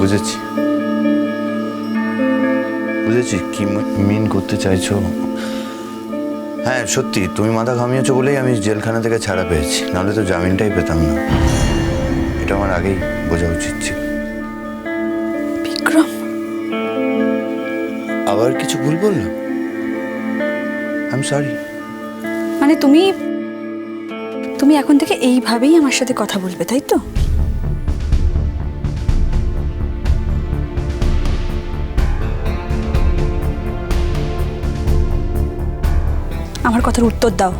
বুঝেছি বুঝেছি কি মিন করতে চাইছো। হ্যাঁ সত্যি তুমি মাথা ঘামিয়েছো বলেই আমি জেলখানা থেকে ছাড়া পেয়েছি, নাহলে তো জামিনটাই পেতাম না। এটা আমার আগেই বোঝা উচিত ছিল। বিক্রম, আবার কিছু ভুল বললাম? I am sorry. মানে তুমি তুমি এখন থেকে এইভাবেই আমার সাথে কথা বলবে, তাই তো? আমার কথার উত্তর দাও।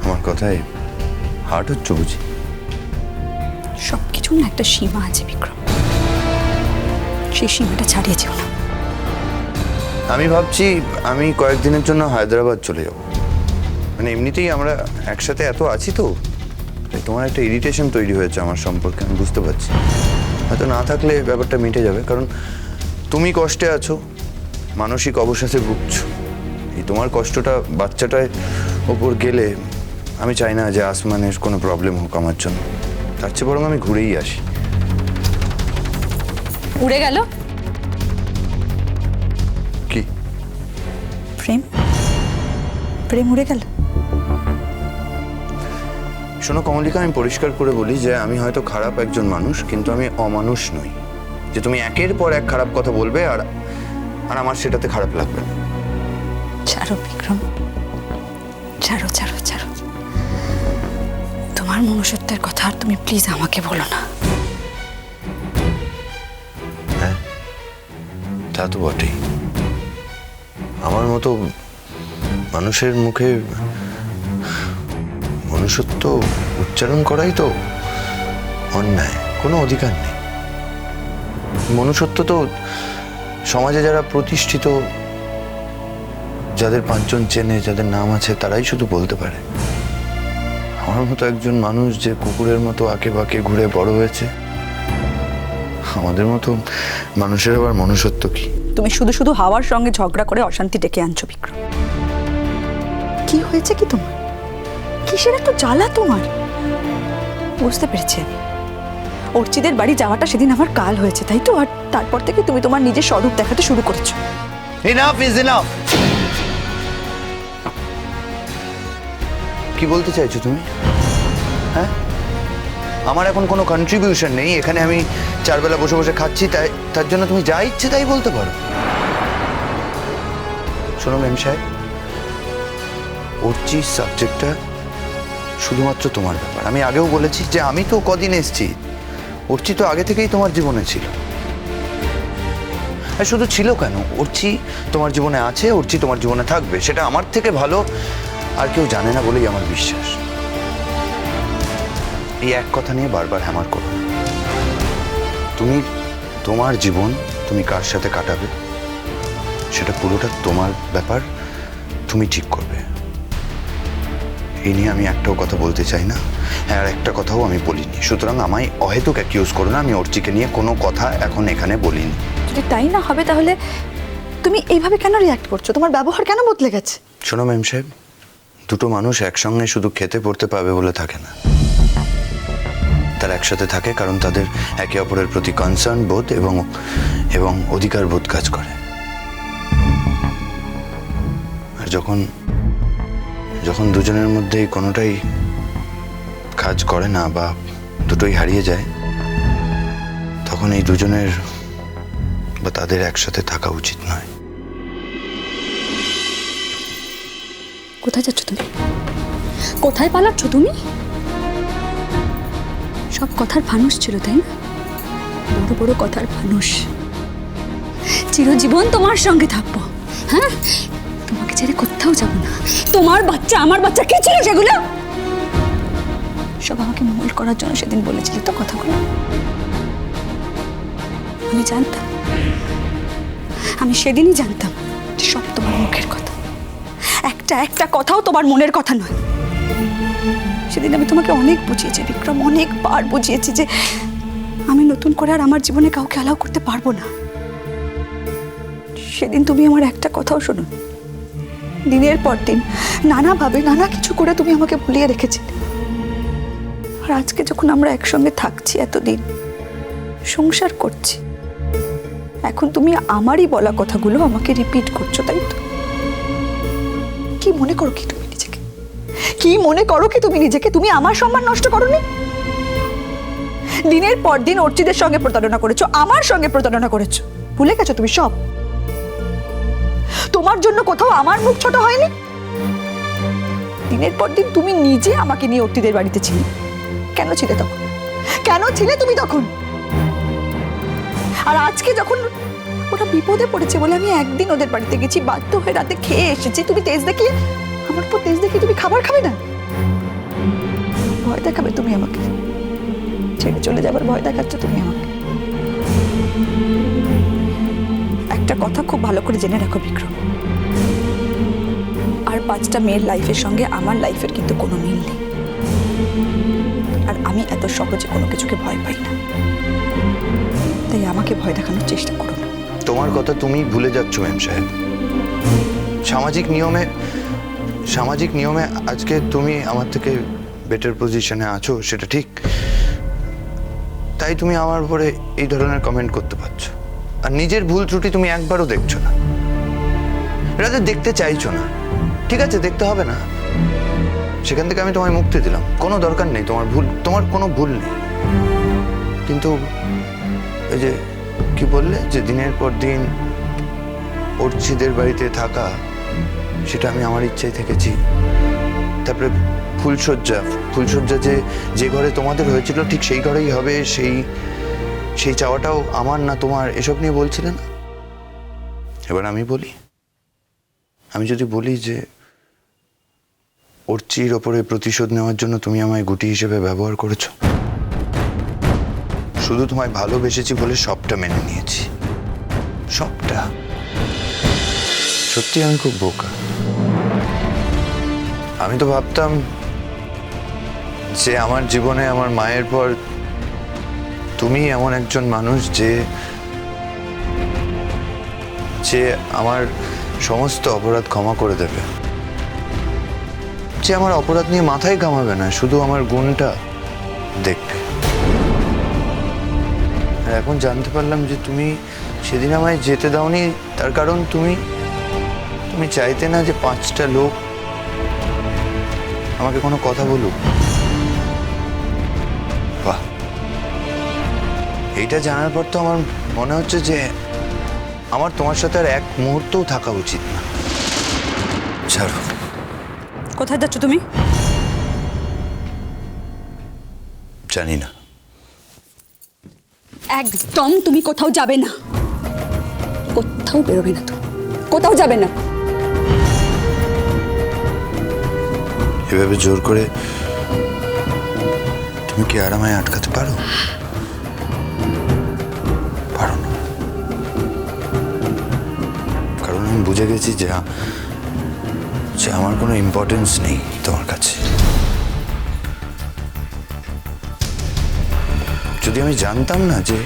আমার কথায় হার্ট হচ্ছে বুঝি? সবকিছুর না একটা সীমা আছে বিক্রম, সেই সীমাটা ছাড়িয়ে যেও না। আমি ভাবছি আমি কয়েকদিনের জন্য হায়দ্রাবাদ চলে যাব। মানে এমনিতেই আমরা একসাথে এত আছি তো, তাই তোমার একটা ইরিটেশন তৈরি হয়েছে আমার সম্পর্কে, আমি বুঝতে পারছি। হয়তো না থাকলে ব্যাপারটা মিটে যাবে, কারণ তুমি কষ্টে আছো, মানসিক অবসাদে ভুগছো। এই তোমার কষ্টটা বাচ্চাটার ওপর গেলে আমি চাই না যে আসমানের কোনো প্রবলেম হোক আমার জন্য। তার চেয়ে বরং আমি ঘুরেই আসি। উড়ে গেল কি? প্রেম? প্রেম উড়ে গেল? শোনো কমলিকা, আমি পরিষ্কার করে বলি যে আমি হয়তো খারাপ একজন মানুষ, কিন্তু আমি অমানুষ নই যে তুমি একের পর এক খারাপ কথা বলবে আর আর আমার সেটাতে খারাপ লাগবে না। ছাড়ো বিক্রম, ছাড়ো ছাড়ো ছাড়ো। তোমার মনুষ্যত্বের কথা আর তুমি প্লিজ আমাকে বলো না। হ্যাঁ তা তো বটেই। আমার মতো মানুষের মুখে মনুষ্যত্ব উচ্চারণ করাই তো অন্যায়, কোনো অধিকার নেই। মনুষ্যত্ব তো সমাজে যারা প্রতিষ্ঠিত, যাদের পাঁচজন চেনে, যাদের নাম আছে, তারাই শুধু বলতে পারে। আমার মতো একজন মানুষ যে কুকুরের মতো আঁকে বাঁকে ঘুরে বড় হয়েছে, আমাদের মতো মানুষের আবার মনুষ্যত্ব কি? তুমি শুধু শুধু হাওয়ার সঙ্গে ঝগড়া করে অশান্তি ডেকে আনছো বিক্রম। কি হয়েছে কি তোমার? কিসের এত জ্বালা তোমার? বুঝতে পেরেছি আমি, অর্চিদের বাড়ি যাওয়াটা সেদিন আমার কাল হয়েছে, তাই তো? আর তারপর থেকে তুমি তোমার নিজের স্বরূপ দেখাতে শুরু করেছো। Enough is enough! কি বলতে চাইছো তুমি? হ্যাঁ, আমার এখন কোনো কন্ট্রিবিউশন নেই এখানে। আমি চারবেলা বসে বসে খাচ্ছি, তাই তার জন্য তুমি যা ইচ্ছে তাই বলতে পারো? শোনো মেম সাহেব, অর্চি সাবজেক্টটা শুধুমাত্র তোমার ব্যাপার। আমি আগেও বলেছি যে আমি তো কদিন এসছি, অর্চি তো আগে থেকেই তোমার জীবনে ছিল। আর শুধু ছিল কেন, অর্চি তোমার জীবনে আছে, অর্চি তোমার জীবনে থাকবে। সেটা আমার থেকে ভালো আর কেউ জানে না বলেই আমার বিশ্বাস। এই এক কথা নিয়ে বারবার হ্যামার করো। তুমি তোমার জীবন তুমি কার সাথে কাটাবে সেটা পুরোটা তোমার ব্যাপার, তুমি ঠিক করবে। এই নিয়ে আমি একটাও কথা বলতে চাই না, হ্যাঁ আর একটা কথাও আমি বলিনি। সুতরাং আমায় অহেতুক অ্যাকিউজ করো না। আমি অর্চিকে নিয়ে কোনো কথা এখন এখানে বলিনি। যদি তাই না হবে তাহলে তুমি এইভাবে কেন রিয়াক্ট করছো? তোমার ব্যবহার কেন বদলে গেছে? শোনো ম্যাম সাহেব, দুটো মানুষ একসঙ্গে শুধু খেতে পড়তে পাবে বলে থাকে না। তারা একসাথে থাকে কারণ তাদের একে অপরের প্রতি কনসার্ন বোধ এবং অধিকার বোধ কাজ করে। আর যখন যখন দুজনের মধ্যেই কোনোটাই কাজ করে না বা দুটোই হারিয়ে যায়, তখন এই দুজনের বা তাদের একসাথে থাকা উচিত নয়। কোথায় যাচ্ছ তুমি? কোথায় পালাচ্ছ তুমি? সব কথার ফানুস ছিল, তাই না? বড় বড় কথার ফানুস। চিরজীবন তোমার সঙ্গে থাকবো, হ্যাঁ? তোমাকে ছেড়ে কোথাও যাব না। তোমার বাচ্চা আমার বাচ্চা কি ছিল সেগুলো? সব আমাকে মোল করার জন্য সেদিন বলেছিলে তো কথাগুলো। আমি জানতাম, আমি সেদিনই জানতাম যে সব তোমার মুখের কথা, একটা একটা কথাও তোমার মনের কথা নয়। সেদিন আমি তোমাকে অনেক বুঝিয়েছি বিক্রম, অনেকবার বুঝিয়েছি যে আমি নতুন করে আর আমার জীবনে কাউকে অ্যালাউ করতে পারবো না। সেদিন তুমি আমার একটা কথাও শোনো। দিনের পর দিন নানাভাবে নানা কিছু করে তুমি আমাকে ভুলিয়ে রেখেছিলে। আর আজকে যখন আমরা একসঙ্গে থাকছি এতদিন, সংসার করছি, এখন তুমি আমারই বলা কথাগুলো আমাকে রিপিট করছো, তাই তো? কি মনে করো কি তুমি নিজেকে? কি মনে করো কি তুমি নিজেকে? তুমি আমার সম্মান নষ্ট করোনি? দিনের পর দিন অর্চিদের সঙ্গে প্রতারণা করেছো, আমার সঙ্গে প্রতারণা করেছো, ভুলে গেছো তুমি সব? তোমার জন্য কোথাও আমার মুখ ছোট হয়নি? দিনের পর দিন তুমি নিজে আমাকে নিয়ে অর্চিদের বাড়িতে ছিলে। কেন ছিলে তখন? কেন ছিলে তুমি তখন? আর আজকে যখন ওরা বিপদে পড়েছে বলে আমি একদিন ওদের বাড়িতে গেছি, বাধ্য হয়ে রাতে খেয়ে এসেছি, তুমি তেজ দেখিয়ে আমার উপর তেজ দেখিয়ে তুমি খাবার খাবে না? ভয় দেখাবে তুমি আমাকে? ছেড়ে চলে যাবার ভয় দেখাচ্ছ তুমি আমাকে? একটা কথা খুব ভালো করে জেনে রাখো বিক্রম, আর 5টা মেয়ের লাইফের সঙ্গে আমার লাইফের কিন্তু কোনো মিল নেই। আর আমি এত সহজে কোনো কিছুকে ভয় পাই না, তাই আমাকে ভয় দেখানোর চেষ্টা করো না। তোমার কথা তুমি ভুলে যাচ্ছ মেম সাহেব। সামাজিক নিয়মে আজকে তুমি আমার থেকে বেটার পজিশনে আছো, সেটা ঠিক। তাই তুমি আমার উপরে এই ধরনের কমেন্ট করতে পারছো, আর নিজের ভুল ত্রুটি তুমি একবারও দেখছো না, রাতে দেখতে চাইছো না। ঠিক আছে, দেখতে হবে না, সেখান থেকে আমি তোমায় মুক্তি দিলাম, কোনো দরকার নেই তোমার কোনো ভুল নেই। কিন্তু এই যে কি বললে যে দিনের পর দিন অর্চিদের বাড়িতে থাকা, সেটা আমি আমার ইচ্ছায় থেকেছি। তারপরে ফুলসজ্জা যে ঘরে তোমাদের হয়েছিল ঠিক সেই ঘরেই হবে, সেই চাওয়াটাও আমার না তোমার, এসব নিয়ে বলছিলে না? এবার আমি যদি বলি যে অর্চির ওপরে প্রতিশোধ নেওয়ার জন্য তুমি আমায় গুটি হিসেবে ব্যবহার করেছো, শুধু তোমায় ভালোবেসেছি বলে সবটা মেনে নিয়েছি, সবটা। সত্যি আমি খুব বোকা। আমি তো ভাবতাম যে আমার জীবনে আমার মায়ের পর তুমি এমন একজন মানুষ যে আমার সমস্ত অপরাধ ক্ষমা করে দেবে, যে আমার অপরাধ নিয়ে মাথায় ঘামাবে না, শুধু আমার গুণটা দেখবে। আর এখন জানতে পারলাম যে তুমি সেদিন আমায় যেতে দাওনি, তার কারণ তুমি চাইতে না যে 5টা লোক আমাকে কোনো কথা বলুক। বাহ, এইটা জানার পর তো আমার মনে হচ্ছে যে আমার তোমার সাথে আর এক মুহূর্তও থাকা উচিত না। ছাড়ো। কোথায় যাচ্ছ তুমি? জানি না। একদম তুমি কোথাও যাবে না, কোথাও বেরোবে না, তুমি কোথাও যাবে না। এভাবে জোর করে তুমি কি আর আমায় আটকাতে পারো? পারো না, কারণ আমি বুঝে গেছি যে আমার কোনো ইম্পর্টেন্স নেই তোমার কাছে। যদি আমি জানতাম না যে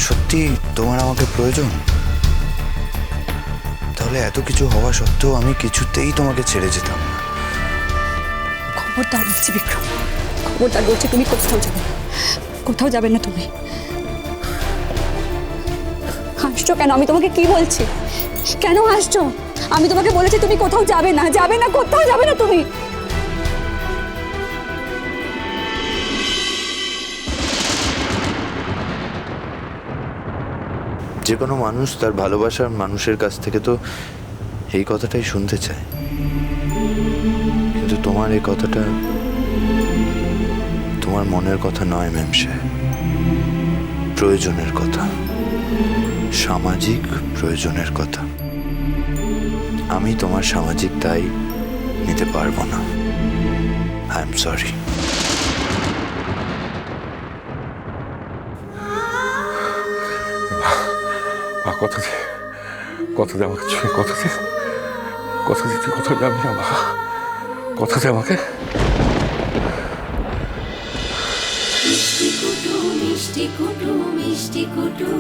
সত্যি তোমার আমাকে প্রয়োজন, তাহলে এত কিছু হওয়া সত্ত্বেও আমি কিছুতেই তোমাকে ছেড়ে যেতাম না। খবরদার বলছি বিক্রম, খবরদার বলছি, তুমি কোথাও যাবে না, কোথাও যাবে না তুমি। হাসছো কেন? আমি তোমাকে কি বলছি, কেন হাসছো? আমি তোমাকে বলেছি তুমি কোথাও যাবে না, কোথাও যাবে না তুমি। যে কোনো মানুষ তার ভালোবাসার মানুষের কাছ থেকে তো এই কথাটাই শুনতে চায়, কিন্তু তোমার এই কথাটা তোমার মনের কথা নয় ম্যাম সাহেব, প্রয়োজনের কথা, সামাজিক প্রয়োজনের কথা। আমি তোমার সামাজিক দায় নিতে পারবো না। I am sorry. কথা দে আমাকে, কথা দে তুই কোথাও যাবি না বাবা, কথা দে আমাকে। মিষ্টি কুটু মিষ্টি কুটু মিষ্টি কুটু